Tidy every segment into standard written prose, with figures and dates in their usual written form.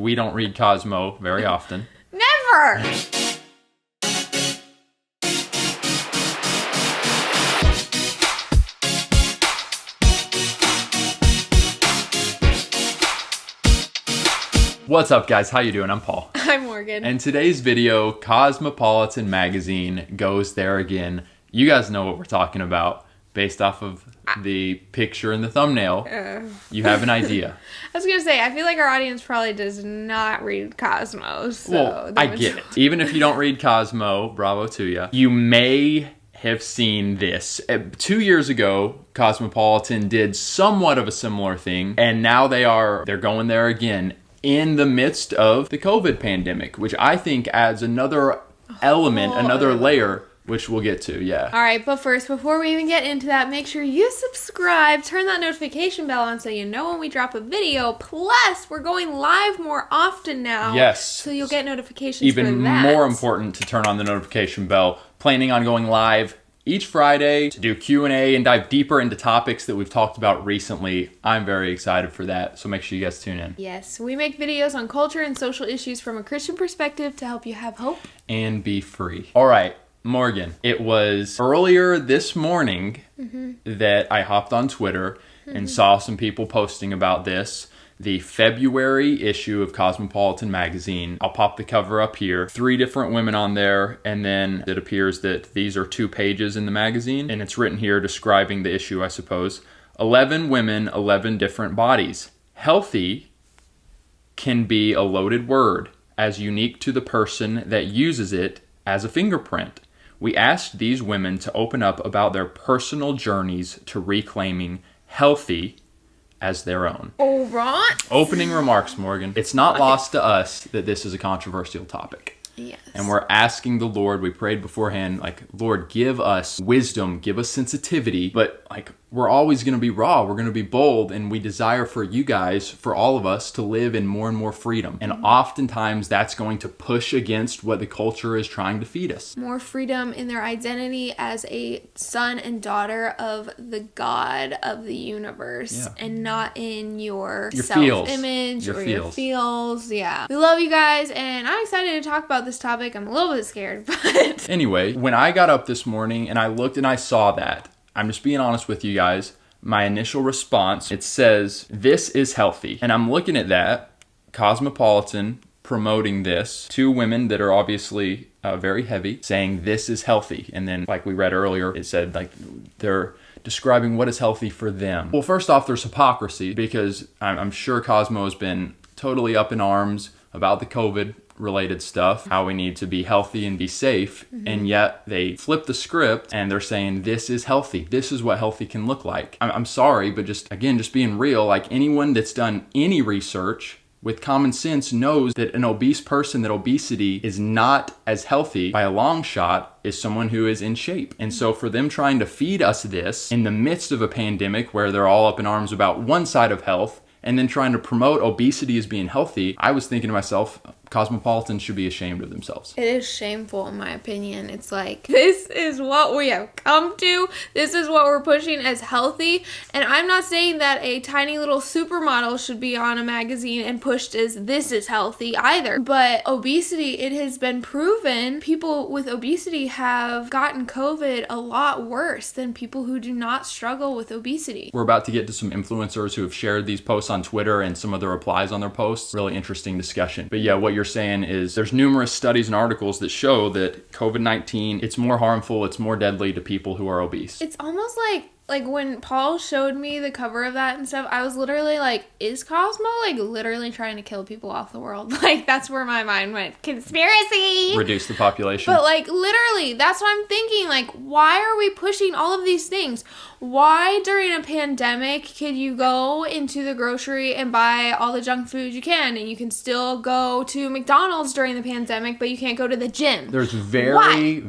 We don't read Cosmo very often. Never! What's up, guys? How you doing? I'm Paul. I'm Morgan. And today's video, Cosmopolitan magazine goes there again. You guys know what we're talking about based off of the picture in the thumbnail. You have an idea. I was gonna say, I feel like our audience probably does not read Cosmo. So well, I get it. Even if you don't read Cosmo, bravo to you. You may have seen this. 2 years ago, Cosmopolitan did somewhat of a similar thing, and now they're going there again in the midst of the COVID pandemic, which I think adds another element, another layer, which we'll get to, yeah. All right, but first, before we even get into that, make sure you subscribe, turn that notification bell on so you know when we drop a video. Plus, we're going live more often now. Yes. So you'll get notifications Even for that. more important to turn on the notification bell. Planning on going live each Friday to do Q&A and dive deeper into topics that we've talked about recently. I'm very excited for that, so make sure you guys tune in. Yes, we make videos on culture and social issues from a Christian perspective to help you have hope. And be free. All right, Morgan, it was earlier this morning that I hopped on Twitter and saw some people posting about this. The February issue of Cosmopolitan magazine. I'll pop the cover up here. 3 different women on there, and then it appears that these are 2 pages in the magazine, and it's written here describing the issue, I suppose. 11 women, 11 different bodies. Healthy can be a loaded word, as unique to the person that uses it as a fingerprint. We asked these women to open up about their personal journeys to reclaiming healthy as their own. All right. Opening remarks, Morgan. It's not lost to us that this is a controversial topic. Yes. And we're asking the Lord, we prayed beforehand, like, Lord, give us wisdom, give us sensitivity, but like, we're always going to be raw, we're going to be bold, and we desire for you guys, for all of us, to live in more and more freedom. And oftentimes that's going to push against what the culture is trying to feed us. More freedom in their identity as a son and daughter of the God of the universe, and not in your self-image or your feels. Yeah. We love you guys, and I'm excited to talk about this topic. I'm a little bit scared, but anyway, when I got up this morning and I looked and I saw that, I'm just being honest with you guys, my initial response, it says, this is healthy. And I'm looking at that, Cosmopolitan promoting this, 2 women that are obviously very heavy, saying this is healthy. And then, like we read earlier, it said like they're describing what is healthy for them. Well, first off, there's hypocrisy, because I'm sure Cosmo has been totally up in arms about the COVID related stuff, how we need to be healthy and be safe, and yet they flip the script and they're saying this is healthy. This is what healthy can look like. I'm sorry, but just being real, like anyone that's done any research with common sense knows that an obese person, that obesity is not as healthy by a long shot as someone who is in shape. And so for them trying to feed us this in the midst of a pandemic where they're all up in arms about one side of health and then trying to promote obesity as being healthy, I was thinking to myself, Cosmopolitan should be ashamed of themselves. it is shameful in my opinion. It's like, this is what we have come to. This is what we're pushing as healthy. And I'm not saying that a tiny little supermodel should be on a magazine and pushed as this is healthy either. But obesity, it has been proven people with obesity have gotten COVID a lot worse than people who do not struggle with obesity. We're about to get to some influencers who have shared these posts on Twitter and some of the replies on their posts. Really interesting discussion. But yeah, what you're saying is there's numerous studies and articles that show that COVID-19, it's more harmful, it's more deadly to people who are obese. It's almost like when Paul showed me the cover of that and stuff, I was literally like, is Cosmo like literally trying to kill people off the world? Like, that's where my mind went. Conspiracy! Reduce the population. But like, literally, that's what I'm thinking. Like, why are we pushing all of these things? Why during a pandemic can you go into the grocery and buy all the junk food you can, and you can still go to McDonald's during the pandemic, but you can't go to the gym? There's very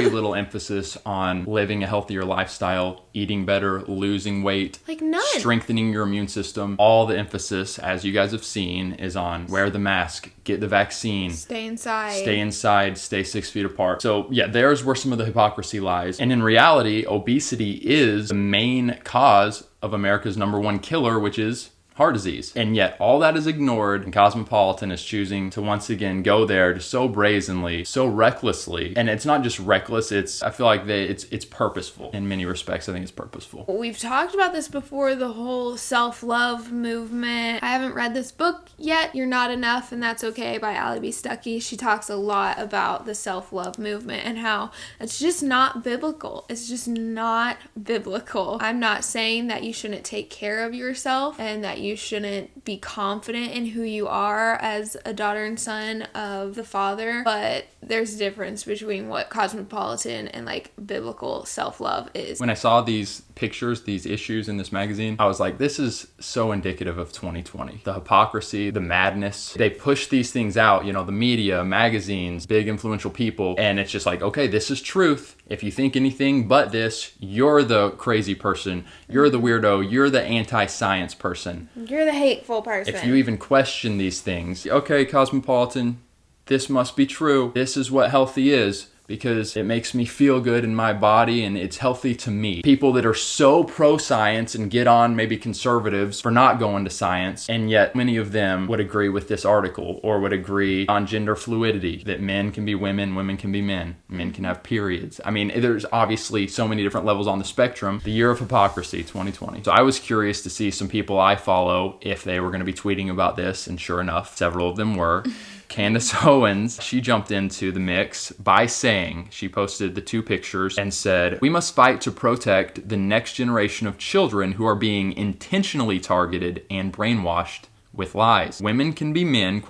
little emphasis on living a healthier lifestyle, eating better, losing weight, like none, strengthening your immune system. All the emphasis, as you guys have seen, is on wear the mask, get the vaccine, stay inside, stay 6 feet apart. So yeah, there's where some of the hypocrisy lies. And in reality, obesity is the main cause of America's #1 killer, which is heart disease. And yet all that is ignored, and Cosmopolitan is choosing to once again go there just so brazenly, so recklessly. And it's not just reckless, I feel like it's purposeful in many respects. I think it's purposeful. We've talked about this before, the whole self-love movement. I haven't read this book yet, You're Not Enough and That's Okay by Allie B. Stuckey. She talks a lot about the self-love movement and how it's just not biblical. It's just not biblical. I'm not saying that you shouldn't take care of yourself and that you shouldn't be confident in who you are as a daughter and son of the Father, but there's a difference between what Cosmopolitan and like biblical self-love is. When I saw these pictures, these issues in this magazine, I was like, this is so indicative of 2020. The hypocrisy, the madness. They push these things out, the media, magazines, big influential people, and it's just like, okay, this is truth. If you think anything but this, you're the crazy person. You're the weirdo. You're the anti-science person. You're the hateful person. If you even question these things, okay, Cosmopolitan, this must be true. This is what healthy is, because it makes me feel good in my body and it's healthy to me. People that are so pro-science and get on maybe conservatives for not going to science, and yet many of them would agree with this article or would agree on gender fluidity, that men can be women, women can be men, men can have periods. I mean, there's obviously so many different levels on the spectrum. The year of hypocrisy, 2020. So I was curious to see some people I follow if they were going to be tweeting about this, and sure enough, several of them were. Candace Owens, she jumped into the mix by saying, she posted the 2 pictures and said, "We must fight to protect the next generation of children who are being intentionally targeted and brainwashed with lies. Women can be men, ?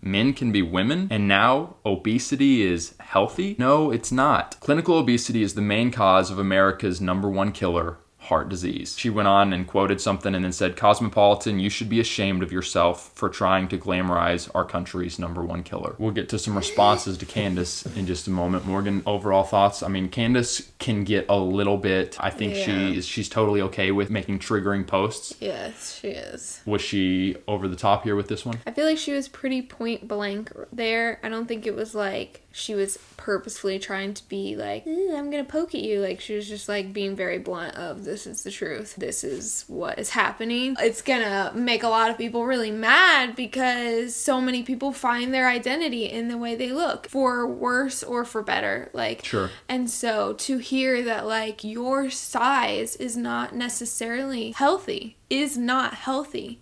Men can be women, and now obesity is healthy? No, it's not. Clinical obesity is the main cause of America's #1 killer, heart disease." She went on and quoted something and then said, "Cosmopolitan, you should be ashamed of yourself for trying to glamorize our country's #1 killer." We'll get to some responses to Candace in just a moment. Morgan, overall thoughts? I mean, Candace can get a little bit, I think she's totally okay with making triggering posts. Yes, she is. Was she over the top here with this one? I feel like she was pretty point blank there. I don't think it was like she was purposefully trying to be like, I'm gonna poke at you. Like, she was just like being very blunt of, this is the truth. This is what is happening. It's gonna make a lot of people really mad because so many people find their identity in the way they look, for worse or for better. Like, sure. And so to hear that like your size is not necessarily healthy, is not healthy,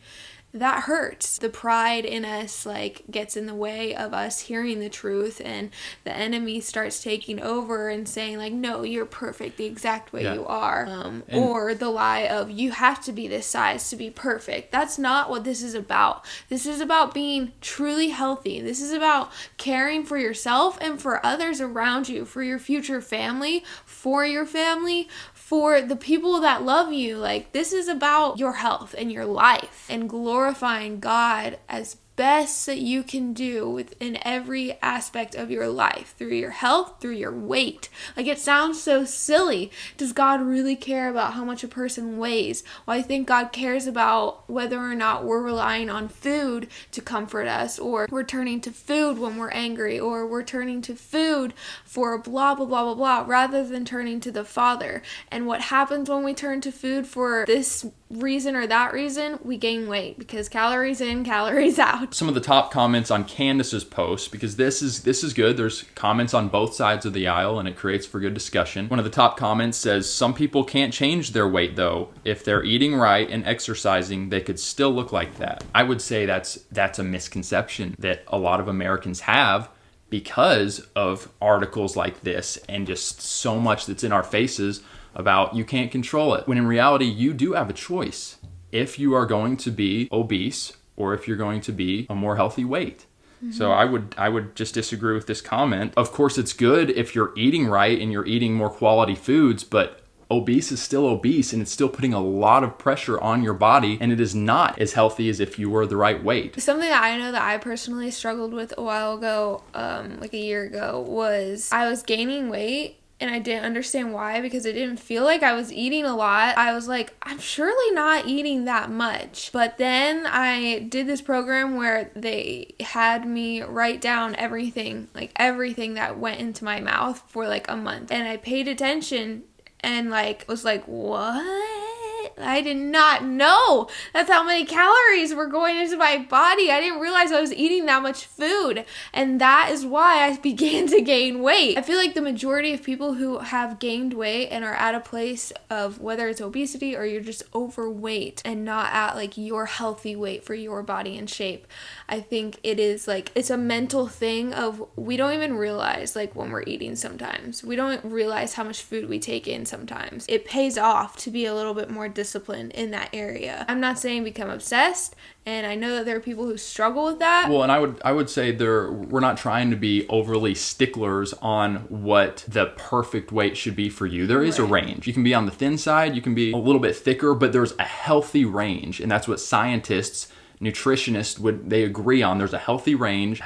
that hurts. The pride in us like gets in the way of us hearing the truth, and the enemy starts taking over and saying like, no, you're perfect the exact way you are. Or the lie of, you have to be this size to be perfect. That's not what this is about. This is about being truly healthy. This is about caring for yourself and for others around you, for your future family, for your family, for the people that love you. Like, this is about your health and your life and glorifying God as best that you can do within every aspect of your life, through your health, through your weight. Like, it sounds so silly. Does God really care about how much a person weighs? Well, I think God cares about whether or not we're relying on food to comfort us, or we're turning to food when we're angry, or we're turning to food for blah, blah, blah, blah, blah, rather than turning to the Father. And what happens when we turn to food for this reason or that reason? We gain weight, because calories in, calories out. Some of the top comments on Candace's post, because this is good. There's comments on both sides of the aisle and it creates for good discussion. One of the top comments says, "Some people can't change their weight though. If they're eating right and exercising, they could still look like that." I would say that's a misconception that a lot of Americans have, because of articles like this and just so much that's in our faces about you can't control it. When in reality, you do have a choice if you are going to be obese or if you're going to be a more healthy weight. Mm-hmm. So I would just disagree with this comment. Of course, it's good if you're eating right and you're eating more quality foods, but obese is still obese and it's still putting a lot of pressure on your body, and it is not as healthy as if you were the right weight. Something that I know that I personally struggled with a while ago, like a year ago, was I was gaining weight. And I didn't understand why, because it didn't feel like I was eating a lot. I was like, I'm surely not eating that much. But then I did this program where they had me write down everything that went into my mouth for like a month. And I paid attention and like was like, what? I did not know that's how many calories were going into my body. I didn't realize I was eating that much food. And that is why I began to gain weight. I feel like the majority of people who have gained weight and are at a place of whether it's obesity or you're just overweight and not at like your healthy weight for your body and shape, I think it is like, it's a mental thing of we don't even realize like when we're eating sometimes. We don't realize how much food we take in sometimes. It pays off to be a little bit more disciplined in that area. I'm not saying become obsessed, and I know that there are people who struggle with that. Well, and I would say we're not trying to be overly sticklers on what the perfect weight should be for you. There is a range. You can be on the thin side, you can be a little bit thicker, but there's a healthy range, and that's what scientists, nutritionists they agree on. There's a healthy range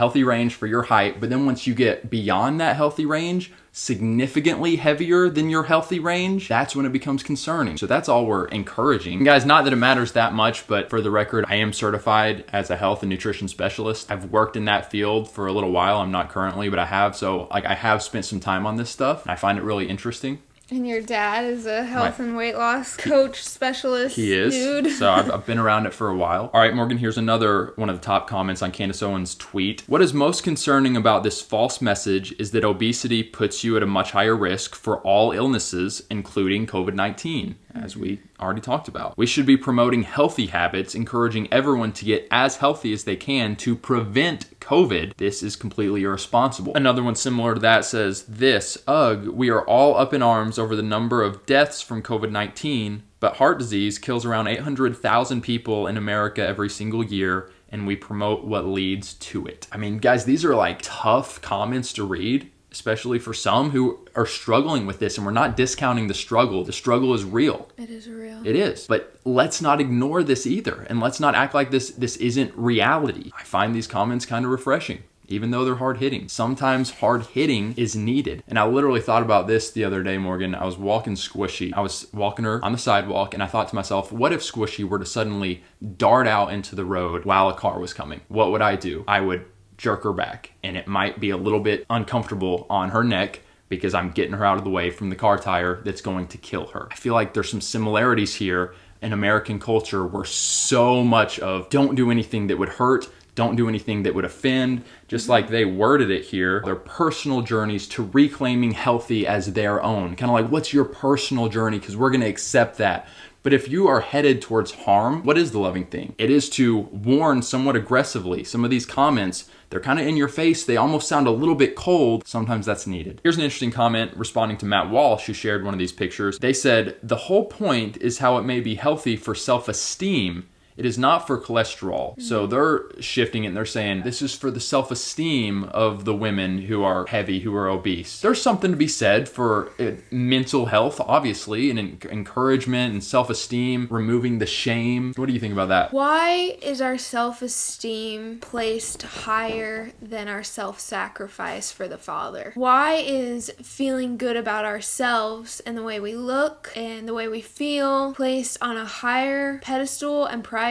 for your height, but then once you get beyond that healthy range, significantly heavier than your healthy range, that's when it becomes concerning. So that's all we're encouraging. And guys, not that it matters that much, but for the record, I am certified as a health and nutrition specialist. I've worked in that field for a little while. I'm not currently, but I have. So like I have spent some time on this stuff, and I find it really interesting. And your dad is a health and weight loss coach specialist. He is. Dude. So I've been around it for a while. All right, Morgan, here's another one of the top comments on Candace Owens' tweet. What is most concerning about this false message is that obesity puts you at a much higher risk for all illnesses, including COVID-19, as we already talked about. We should be promoting healthy habits, encouraging everyone to get as healthy as they can to prevent COVID. This is completely irresponsible. Another one similar to that says this, ugh, we are all up in arms over the number of deaths from COVID-19, but heart disease kills around 800,000 people in America every single year, and we promote what leads to it. I mean, guys, these are like tough comments to read, especially for some who are struggling with this, and we're not discounting the struggle. The struggle is real. It is real. It is. But let's not ignore this either, and let's not act like this isn't reality. I find these comments kind of refreshing, even though they're hard-hitting. Sometimes hard-hitting is needed. And I literally thought about this the other day, Morgan. I was walking Squishy. I was walking her on the sidewalk, and I thought to myself, what if Squishy were to suddenly dart out into the road while a car was coming? What would I do? I would jerk her back, and it might be a little bit uncomfortable on her neck because I'm getting her out of the way from the car tire that's going to kill her. I feel like there's some similarities here in American culture where so much of don't do anything that would hurt, don't do anything that would offend, just like they worded it here, their personal journeys to reclaiming healthy as their own. Kind of like, what's your personal journey? Because we're going to accept that. But if you are headed towards harm, what is the loving thing? It is to warn somewhat aggressively. Some of these comments, they're kind of in your face. They almost sound a little bit cold. Sometimes that's needed. Here's an interesting comment responding to Matt Walsh, who shared one of these pictures. They said, the whole point is how it may be healthy for self-esteem. It is not for cholesterol. So they're shifting it and they're saying this is for the self-esteem of the women who are heavy, who are obese. There's something to be said for mental health, obviously, and encouragement and self-esteem, removing the shame. What do you think about that? Why is our self-esteem placed higher than our self-sacrifice for the Father? Why is feeling good about ourselves and the way we look and the way we feel placed on a higher pedestal and priority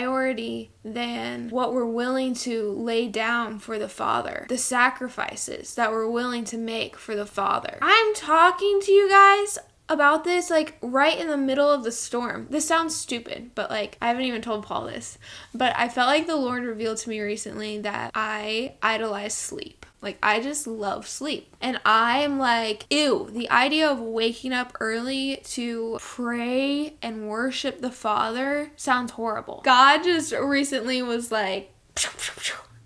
than what we're willing to lay down for the Father? The sacrifices that we're willing to make for the Father. I'm talking to you guys about this like right in the middle of the storm. This sounds stupid, but like I haven't even told Paul this, but I felt like the Lord revealed to me recently that I idolize sleep. Like, I just love sleep. And I'm like, ew, the idea of waking up early to pray and worship the Father sounds horrible. God just recently was like,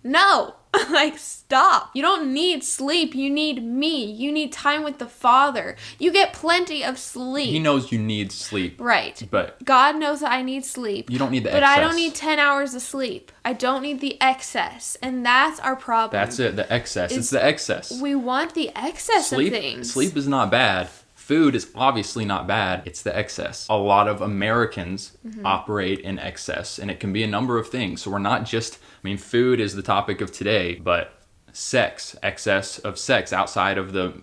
no, like, stop. You don't need sleep. You need me. You need time with the Father. You get plenty of sleep. He knows you need sleep. Right. But God knows that I need sleep. You don't need the excess. But I don't need 10 hours of sleep. I don't need the excess. And that's our problem. That's it, the excess. It's the excess. We want the excess of things. Sleep is not bad. Food is obviously not bad. It's the excess. A lot of Americans operate in excess, and it can be a number of things. So we're not just, food is the topic of today, but sex, excess of sex outside of the,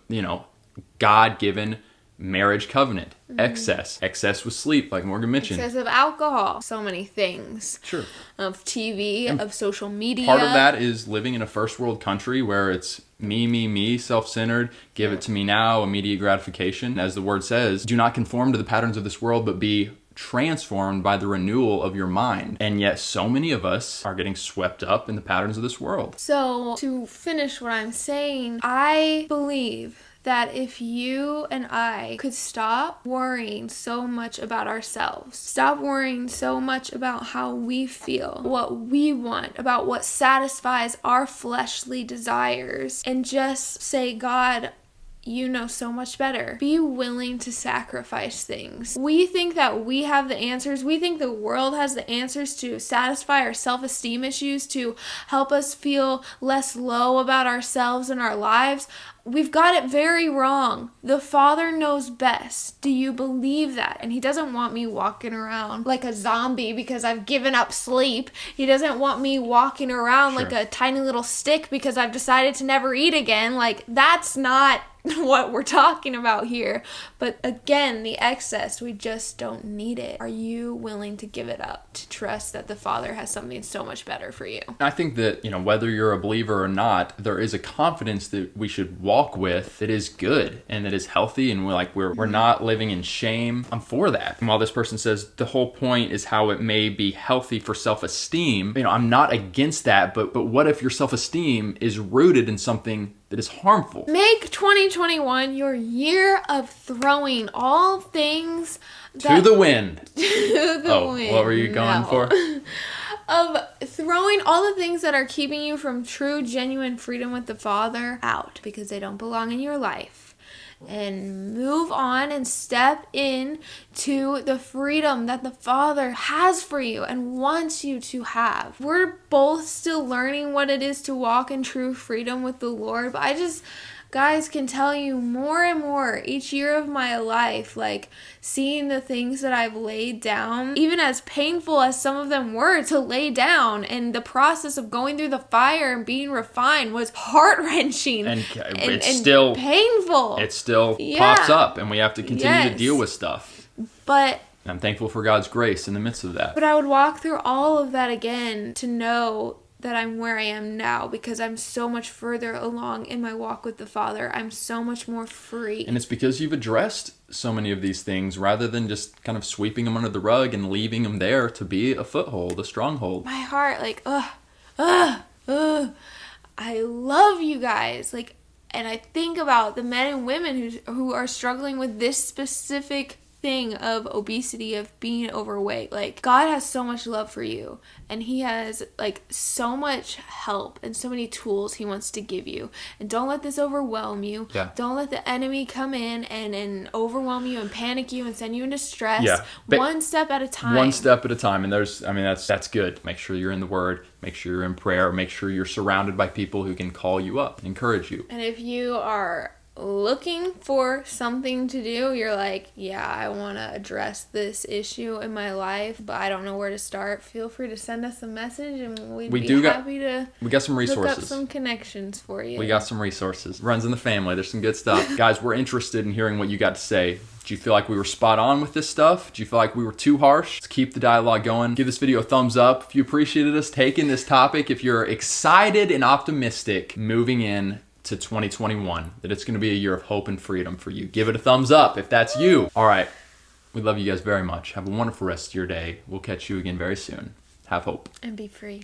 God-given marriage covenant. Excess with sleep, like Morgan mentioned. Excess of alcohol. So many things. Sure. Of TV, of social media. Part of that is living in a first world country where it's me, self-centered, give it to me now, immediate gratification. As the word says, do not conform to the patterns of this world, but be transformed by the renewal of your mind. And yet so many of us are getting swept up in the patterns of this world. So to finish what I'm saying, I believe that if you and I could stop worrying so much about ourselves, stop worrying so much about how we feel, what we want, about what satisfies our fleshly desires, and just say, God, you know so much better. Be willing to sacrifice things. We think that we have the answers. We think the world has the answers to satisfy our self-esteem issues, to help us feel less low about ourselves and our lives. We've got it very wrong. The Father knows best. Do you believe that? And He doesn't want me walking around like a zombie because I've given up sleep. He doesn't want me walking around like a tiny little stick because I've decided to never eat again. Like, that's not what we're talking about here. But again, the excess, we just don't need it. Are you willing to give it up, to trust that the Father has something so much better for you? I think that, whether you're a believer or not, there is a confidence that we should walk with that is good and that is healthy, and we're not living in shame. I'm for that. And while this person says the whole point is how it may be healthy for self-esteem, I'm not against that, but what if your self-esteem is rooted in something that is harmful? Make 2021 your year of throwing all things to the wind. To the wind. What were you going for? Of throwing all the things that are keeping you from true, genuine freedom with the Father out because they don't belong in your life. And move on and step in to the freedom that the Father has for you and wants you to have. We're both still learning what it is to walk in true freedom with the Lord, but I just, guys, can tell you more and more each year of my life, like seeing the things that I've laid down, even as painful as some of them were to lay down, and the process of going through the fire and being refined was heart-wrenching and still painful. It still pops up, and we have to continue to deal with stuff. But I'm thankful for God's grace in the midst of that. But I would walk through all of that again to know that I'm where I am now because I'm so much further along in my walk with the Father. I'm so much more free. And it's because you've addressed so many of these things rather than just kind of sweeping them under the rug and leaving them there to be a foothold, a stronghold. My heart, I love you guys. And I think about the men and women who are struggling with this specific thing of obesity, of being overweight. God has so much love for you, and He has so much help and so many tools He wants to give you. And don't let this overwhelm you. Don't let the enemy come in and overwhelm you and panic you and send you into stress. One step at a time. One step at a time. And that's good. Make sure you're in the Word. Make sure you're in prayer. Make sure you're surrounded by people who can call you up, encourage you. And if you are looking for something to do, you're like, I want to address this issue in my life, but I don't know where to start, feel free to send us a message, and we got some resources. Look up some connections for you. We got some resources. Runs in the family. There's some good stuff. Guys, we're interested in hearing what you got to say. Do you feel like we were spot on with this stuff? Do you feel like we were too harsh? Let's keep the dialogue going. Give this video a thumbs up if you appreciated us taking this topic. If you're excited and optimistic moving in to 2021, that it's going to be a year of hope and freedom for you, give it a thumbs up if that's you. All right. We love you guys very much. Have a wonderful rest of your day. We'll catch you again very soon. Have hope. And be free.